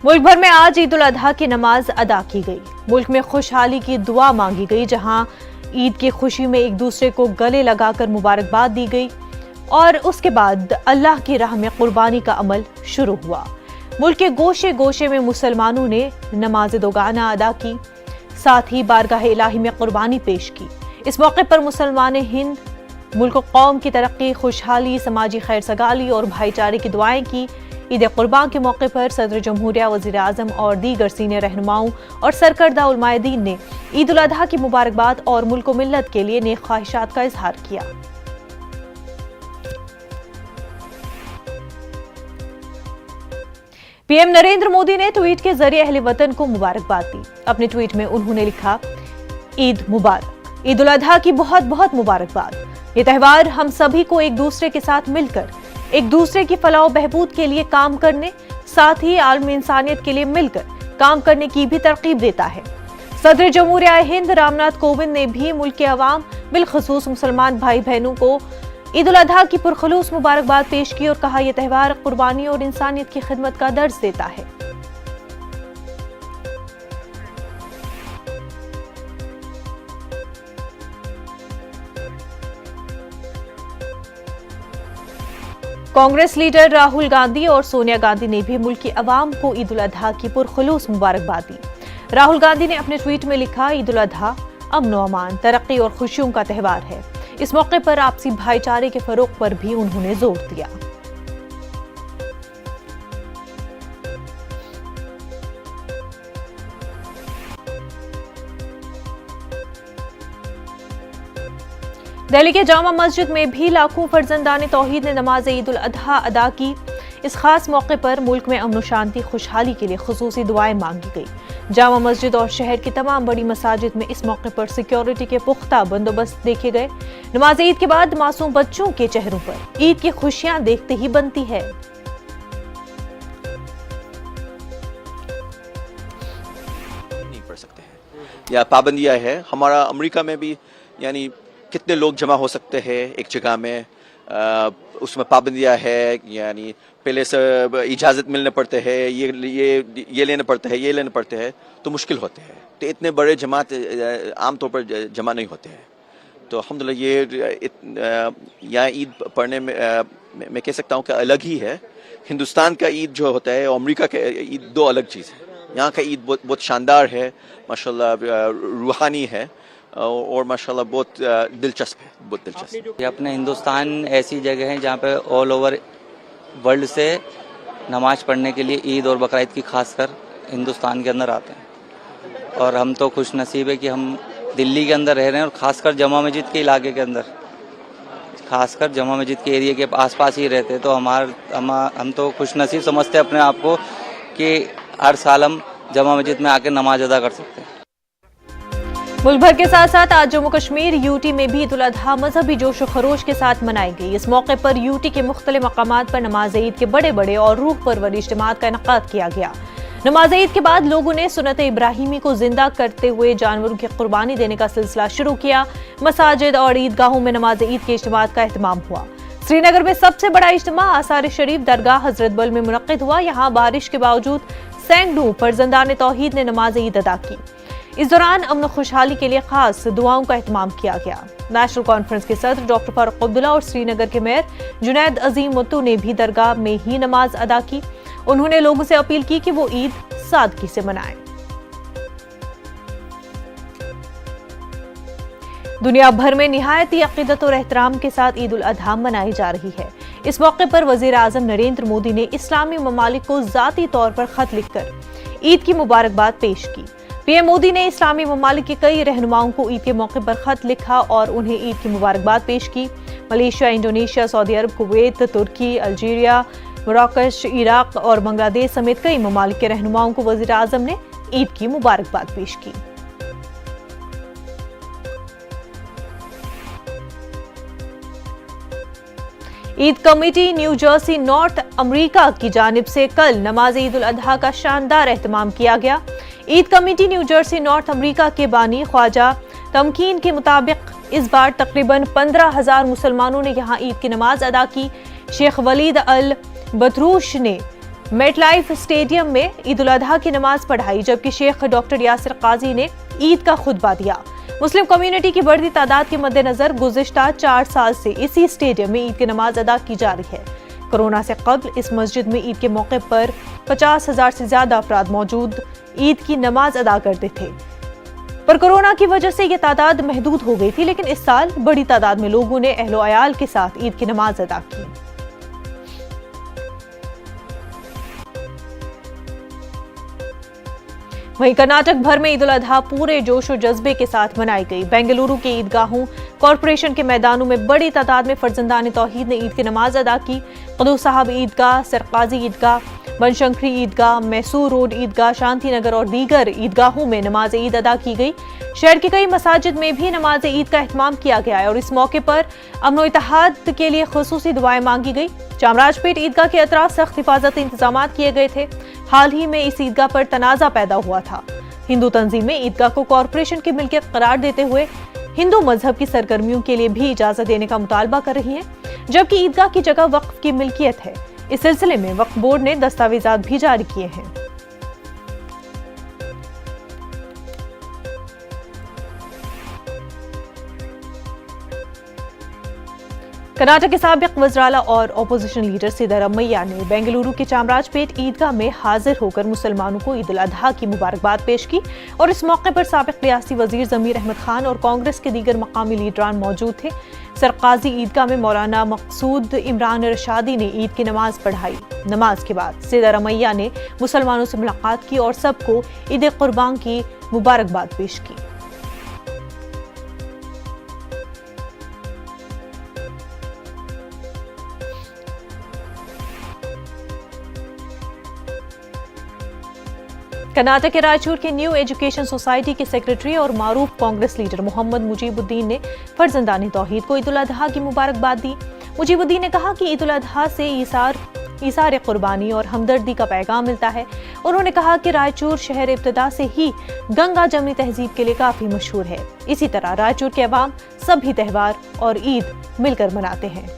मुल्क भर में आज ईद उल अजहा की नमाज अदा की गई। मुल्क में खुशहाली की दुआ मांगी गई, जहां ईद की खुशी में एक दूसरे को गले लगाकर मुबारकबाद दी गई और उसके बाद अल्लाह की राह में कुर्बानी का अमल शुरू हुआ। मुल्क के गोशे गोशे में मुसलमानों ने नमाज दोगाना अदा की, साथ ही बारगाह इलाही में कुर्बानी पेश की। इस मौके पर मुसलमान हिंद मुल्क कौम की तरक्की, खुशहाली, समाजी खैर सगाली और भाईचारे की दुआएं की। ईद कुर्बान के मौके पर सदर जमहूरिया, वज़ीर आज़म और दीगर सीनियर रहनुमाओं और सरकर्दा उलमाए दीन ने ईद उल अजहा की मुबारकबाद और मुल्क मिल्लत के लिए नेक ख्वाहिशात का इजहार किया। पीएम नरेंद्र मोदी ने ट्वीट के जरिए अहले वतन को मुबारकबाद दी। अपने ट्वीट में उन्होंने लिखा, ईद मुबारक, ईद उल अजहा की बहुत बहुत मुबारकबाद। ये त्यौहार हम सभी को एक दूसरे के साथ मिलकर एक दूसरे की फलाह बहबूद के लिए काम करने, साथ ही आलमी इंसानियत के लिए मिलकर काम करने की भी तरकीब देता है। सदर जमहूरिया हिंद रामनाथ कोविंद ने भी मुल्क के अवाम, बिलखसूस मुसलमान भाई बहनों को ईद उल अजहा की पुरखलूस मुबारकबाद पेश की और कहा, यह त्यौहार कुर्बानी और इंसानियत की खिदमत का दर्ज देता है। कांग्रेस लीडर राहुल गांधी और सोनिया गांधी ने भी मुल्क की अवाम को ईद उल अजहा की पुरखलूस मुबारकबाद दी। राहुल गांधी ने अपने ट्वीट में लिखा, ईद उल अजहा अमन व अमान, तरक्की और खुशियों का त्यौहार है। इस मौके पर आपसी भाईचारे के फरोग पर भी उन्होंने जोर दिया। दिल्ली के जामा मस्जिद में भी लाखों फर्जंदाने तौहीद ने नमाज ईद उल अजहा अदा की। इस खास मौके पर मुल्क में अमन व शांति, खुशहाली के लिए खुसूसी दुआएं मांगी गई। जामा मस्जिद और शहर की तमाम बड़ी मसाजिद में इस मौके पर सिक्योरिटी के पुख्ता बंदोबस्त देखे गए। नमाज ईद के बाद मासूम बच्चों के चेहरों पर ईद की खुशियां देखते ही बनती है। नहीं पढ़ सकते हैं या पाबंदियां है। हमारा अमेरिका में भी यानी कितने लोग जमा हो सकते हैं एक जगह में, उसमें पाबंदियां है। यानी पहले से इजाज़त मिलने पड़ते हैं, ये लेने पड़ते हैं, ये लेने पड़ते हैं, तो मुश्किल होते हैं। तो इतने बड़े जमात आमतौर पर जमा नहीं होते हैं। तो अल्हम्दुलिल्लाह ये यहाँ ईद पढ़ने में मैं कह सकता हूँ कि अलग ही है। हिंदुस्तान का ईद जो होता है और अमेरिका का ईद दो अलग चीज़ है। यहाँ का ईद बहुत शानदार है, माशाल्लाह रूहानी है और माशाल्लाह बहुत दिलचस्प है, बहुत दिलचस्प। अपने हिंदुस्तान ऐसी जगह है जहाँ पे ऑल ओवर वर्ल्ड से नमाज पढ़ने के लिए ईद और बकरीद की खासकर हिंदुस्तान के अंदर आते हैं। और हम तो खुश नसीब है कि हम दिल्ली के अंदर रह रहे हैं और ख़ासकर जमा मस्जिद के इलाके के अंदर, खासकर जमा मस्जिद के एरिया के आसपास ही रहते हैं। तो हम तो खुश नसीब समझते हैं अपने आप को कि हर साल हम जमा मस्जिद में आकर नमाज अदा कर सकते हैं। मुल्क भर के साथ साथ आज जम्मू कश्मीर यूटी में भी ईद उल अजहा मजहबी जोश और खरोश के साथ मनाई गई। इस मौके पर यूटी के मुख्तलिफ मकामात पर नमाज ईद के बड़े बड़े और रूह परवर इज्तिमात का इनेकाद किया गया। नमाज ईद के बाद लोगों ने सुन्नत इब्राहिमी को जिंदा करते हुए जानवरों की कुर्बानी देने का सिलसिला शुरू किया। मसाजिद और ईदगाहों में नमाज ईद के इज्तिमात का एहतमाम हुआ। श्रीनगर में सबसे बड़ा इज्तिमा आसार शरीफ दरगाह हजरत बल में मुनक्किद हुआ। यहाँ बारिश के बावजूद सैकड़ों फर्जंदाने तौहीद ने नमाज ईद अदा की। इस दौरान अमन खुशहाली के लिए खास दुआओं का एहतमाम किया गया। नेशनल कॉन्फ्रेंस के सदर डॉक्टर फारूक अब्दुल्ला और श्रीनगर के मेयर जुनैद अजीम मुत्तू ने भी दरगाह में ही नमाज अदा की। उन्होंने लोगों से अपील की कि वो ईद सादगी से मनाएं। दुनिया भर में निहायती अकीदत और एहतराम के साथ ईद उल अजहा मनाई जा रही है। इस मौके पर वजीर आजम नरेंद्र मोदी ने इस्लामी ममालिक को जाती तौर पर खत लिखकर ईद की मुबारकबाद पेश की। पीएम मोदी ने इस्लामी ममालिक के कई रहनुमाओं को ईद के मौके पर खत लिखा और उन्हें ईद की मुबारकबाद पेश की। मलेशिया, इंडोनेशिया, सऊदी अरब, कुवैत, तुर्की, अल्जीरिया, मोरक्कश, इराक और बांग्लादेश समेत कई ममालिक के रहनुमाओं को वजीर आजम ने ईद की मुबारकबाद पेश की। Eid committee new Jersey north America की जानिब से कल नमाज ईद उल अजहा का शानदार एहतमाम किया गया। Eid committee new Jersey north America के बानी ख्वाजा तमकीन के मुताबिक इस बार तकरीबन 15,000 मुसलमानों ने यहाँ ईद की नमाज अदा की। शेख वलीद अल बतरूश ने मेटलाइफ स्टेडियम में ईद उल अजहा की नमाज पढ़ाई, जबकि शेख डॉक्टर यासिर काजी ने ईद का खुतबा दिया। मुस्लिम कम्युनिटी की बढ़ती तादाद के मद्देनजर गुज़िश्ता 4 साल से इसी स्टेडियम में ईद की नमाज अदा की जा रही है। कोरोना से कबल इस मस्जिद में ईद के मौके पर 50,000 से ज्यादा अफराद मौजूद ईद की नमाज अदा करते थे, पर कोरोना की वजह से यह तादाद महदूद हो गई थी। लेकिन इस साल बड़ी तादाद में लोगों ने अहलो अयाल के साथ ईद की नमाज अदा की। वहीं कर्नाटक भर में ईद उल अजहा पूरे जोश और जज्बे के साथ मनाई गई। बेंगलुरु के ईदगाहों, कॉरपोरेशन के मैदानों में बड़ी तादाद में फर्जंदान तौहीद ने ईद की नमाज अदा की। क़ुद्दूस साहब ईदगाह, सरकाजी ईदगाह, बनशंकरी ईदगाह, मैसूर रोड ईदगाह, शांति नगर और दीगर ईदगाहों में नमाज ईद अदा की गई। शहर की कई मसाजिद में भी नमाज ईद का एहतमाम किया गया है और इस मौके पर अमन व इत्तेहाद के लिए खुसूसी दुआएं मांगी गई। चामराजपेट ईदगाह के अतराफ सख्त हिफाजती इंतजाम किए गए थे। हाल ही में इस ईदगाह पर तनाजा पैदा हुआ था। हिंदू तंजीमें ईदगाह को कॉरपोरेशन की मिल्कियत करार देते हुए हिंदू मजहब की सरगर्मियों के लिए भी इजाजत देने का मुतालबा कर रही हैं, जबकि ईदगाह की जगह वक्फ की मिल्कियत है। इस सिलसिले में वक्फ बोर्ड ने दस्तावेजात भी जारी किए हैं। कर्नाटक के साबिक वज़राला और अपोजिशन लीडर सिद्धरामैया ने बेंगलुरु के चामराजपेट ईदगाह में हाजिर होकर मुसलमानों को ईद उल अजहा की मुबारकबाद पेश की और इस मौके पर साबिक रियासती वजीर ज़मीर अहमद खान और कांग्रेस के दीगर मकामी लीडरान मौजूद थे। सरकाजी ईदगाह में मौलाना मकसूद इमरान रशादी ने ईद की नमाज पढ़ाई। नमाज के बाद सिद्धरामैया ने मुसलमानों से मुलाकात की और सबको ईद कुर्बान की मुबारकबाद पेश की। कर्नाटक के रायचूर के न्यू एजुकेशन सोसाइटी के सेक्रेटरी और मारूफ कांग्रेस लीडर मोहम्मद मुजीबुद्दीन ने फर्जंदान तौहीद को ईद उल अजहा की मुबारकबाद दी। मुजीबुद्दीन ने कहा कि ईद उल अजहा से ईसार कुर्बानी और हमदर्दी का पैगाम मिलता है। उन्होंने कहा कि रायचूर शहर इब्तिदा से ही गंगा जमनी तहजीब के लिए काफी मशहूर है। इसी तरह रायचूर के अवाम सभी त्यौहार और ईद मिलकर मनाते हैं।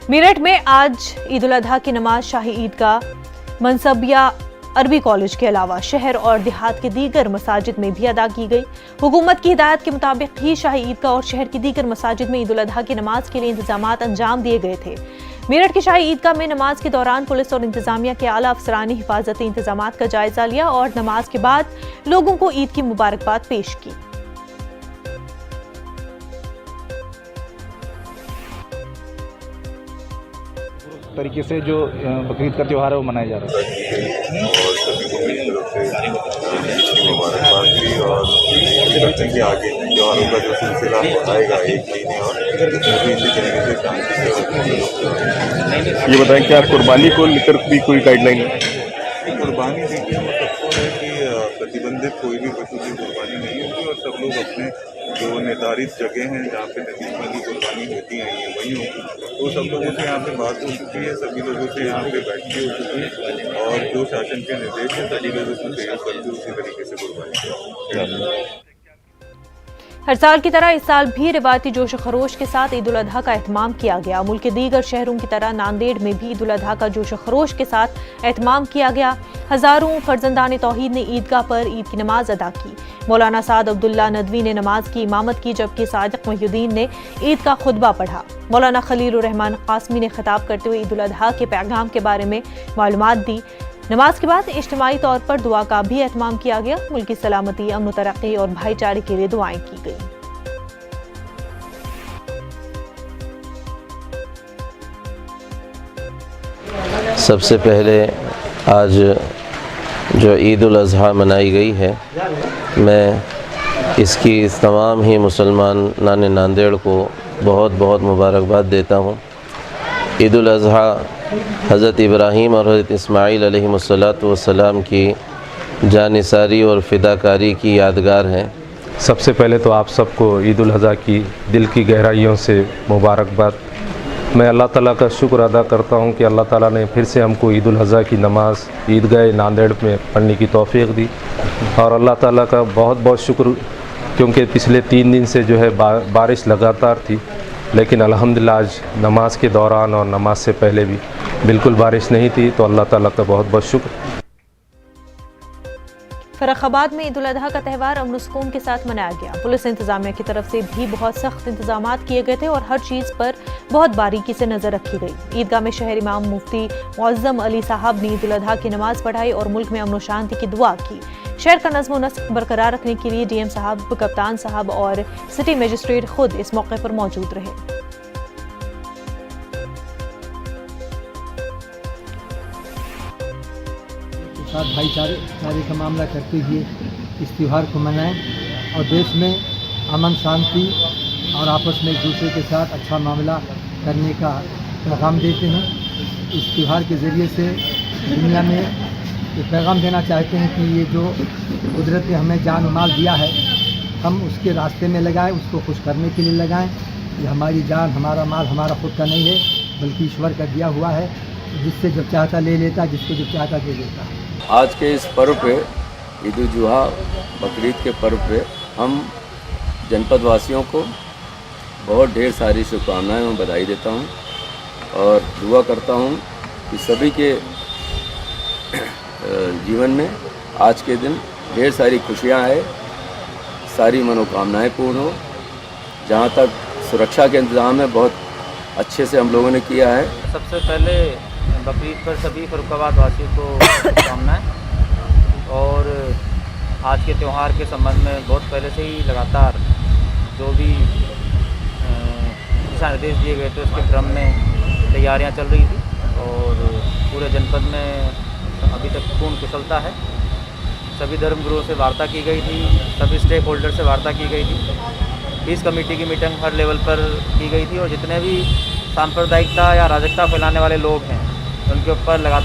मेरठ में आज ईद उल अजहा की नमाज शाही ईदगाह, मनसबिया अरबी कॉलेज के अलावा शहर और देहात के दीगर मसाजिद में भी अदा की गई। हुकूमत की हिदायत के मुताबिक ही शाही ईदगाह और शहर की दीगर मसाजिद में ईद उल अजहा की नमाज के लिए इंतजामात अंजाम दिए गए थे। मेरठ की शाही ईदगाह में नमाज के दौरान पुलिस और इंतजामिया के आला अफसरानी हिफाजती इंतजामात का जायजा लिया और नमाज के बाद लोगों को ईद की मुबारकबाद पेश की। तरीके से जो बकरीद का त्यौहार है वो मनाया जा रहा है और सभी को मेरी तरफ से मुबारकबाद दी और करते हैं कि आगे त्यौहारों का जो सिलसिला आएगा 1 महीने और भी इसी तरीके से शांति से। ये बताएं क्या कुर्बानी को लेकर भी कोई गाइडलाइन है? कुर्बानी देखिए वो सबको है कि प्रतिबंधित कोई भी पशु की कुर्बानी नहीं होगी और सब लोग अपने जो निर्धारित जगह हैं जहाँ पे नतीजों की कुर्बानी होती है ये वहीं होगी। तो सब लोगों से यहाँ पे बात हो चुकी है, सभी लोगों से यहाँ पे बैठकी हो चुकी है और जो शासन के निर्देश है सभी लोगों को सहयोग करके उसी तरीके से कुर्बानी। हर साल की तरह इस साल भी रिवायती जोश खरोश के साथ ईद उल अजहा का एहतमाम किया गया। मुल्क के दीगर शहरों की तरह नांदेड़ में भी ईद उल अजहा का जोश खरोश के साथ एहतमाम किया गया। हजारों फर्जंदान तौहीद ने ईदगाह पर ईद की नमाज अदा की। मौलाना साद अब्दुल्ला नदवी ने नमाज की इमामत की, जबकि सादिक मोहिउद्दीन ने ईद का खुतबा पढ़ा। मौलाना खलीलुर रहमान कासमी ने खिताब करते हुए ईद उल अजहा के पैगाम के बारे में मालूमात दी। नमाज के बाद इज्तिमाई तौर पर दुआ का भी एहतमाम किया गया। मुल्क की सलामती, अमन तरक्की और भाईचारे के लिए दुआएं की गई। सबसे पहले आज जो ईद उल अजहा मनाई गई है, मैं इसकी तमाम ही मुसलमान नांदेड़ को बहुत बहुत मुबारकबाद देता हूँ। ईद उल अजहा हज़रत इब्राहीम और हज़रत इस्माईल अलैहिमुस्सलाम की जानिसारी और फ़िदाकारी की यादगार है। सबसे पहले तो आप सबको ईद उल अजहा की दिल की गहराइयों से मुबारकबाद। मैं अल्लाह ताला का शुक्र अदा करता हूँ कि अल्लाह ताला ने फिर से हमको ईद उल अजहा की नमाज़ ईदगाह नांदेड़ में पढ़ने की तौफीक दी और अल्लाह ताला का बहुत बहुत शुक्र क्योंकि पिछले 3 दिन से जो है बारिश लगातार थी, लेकिन अल्हम्दुलिल्लाह आज नमाज के दौरान और नमाज से पहले भी बिल्कुल बारिश नहीं थी, तो अल्लाह ताला का बहुत बहुत शुक्र। फर्रुखाबाद में ईद उल अजहा का त्यौहार अमन सुकून के साथ मनाया गया। पुलिस इंतजामिया की तरफ से भी बहुत सख्त इंतजाम किए गए थे और हर चीज़ पर बहुत बारीकी से नजर रखी गई। ईदगाह में शहर इमाम मुफ्ती मुअज्जम अली साहब ने ईद उल अजहा की नमाज पढ़ाई और मुल्क में अमन और शांति की दुआ की। शहर का नज़्म व नस्क बरकरार रखने के लिए डीएम साहब, कप्तान साहब और सिटी मजिस्ट्रेट खुद इस मौके पर मौजूद रहे। साथ भाईचारे का मामला करते हुए इस त्यौहार को मनाएं और देश में अमन शांति और आपस में एक दूसरे के साथ अच्छा मामला करने का पैगाम देते हैं। इस त्यौहार के ज़रिए से दुनिया में ये पैगाम देना चाहते हैं कि ये जो कुदरत ने हमें जान और माल दिया है, हम उसके रास्ते में लगाएं, उसको खुश करने के लिए लगाएं। ये हमारी जान, हमारा माल हमारा खुद का नहीं है, बल्कि ईश्वर का दिया हुआ है, जिससे जब चाहता ले लेता, जिसको जब चाहता दे देता। आज के इस पर्व पे, ईद उल जुहा बकरीद के पर्व पे, हम जनपद वासियों को बहुत ढेर सारी शुभकामनाएं और बधाई देता हूं और दुआ करता हूं कि सभी के जीवन में आज के दिन ढेर सारी खुशियां आए, सारी मनोकामनाएं पूर्ण हो। जहां तक सुरक्षा के इंतज़ाम है, बहुत अच्छे से हम लोगों ने किया है। सबसे पहले बकरीद पर सभी फर्रुखाबाद वासियों को शुभकामनाएं। और आज के त्यौहार के संबंध में बहुत पहले से ही लगातार जो भी दिशा निर्देश दिए गए थे, उसके क्रम में तैयारियां चल रही थी और पूरे जनपद में अभी तक पूर्ण कुशलता है। सभी धर्मगुरुओं से वार्ता की गई थी, सभी स्टेक होल्डर से वार्ता की गई थी, पीस कमेटी की मीटिंग हर लेवल पर की गई थी और जितने भी सांप्रदायिकता या अराजकता फैलाने वाले लोग हैं, उनके ऊपर लगातार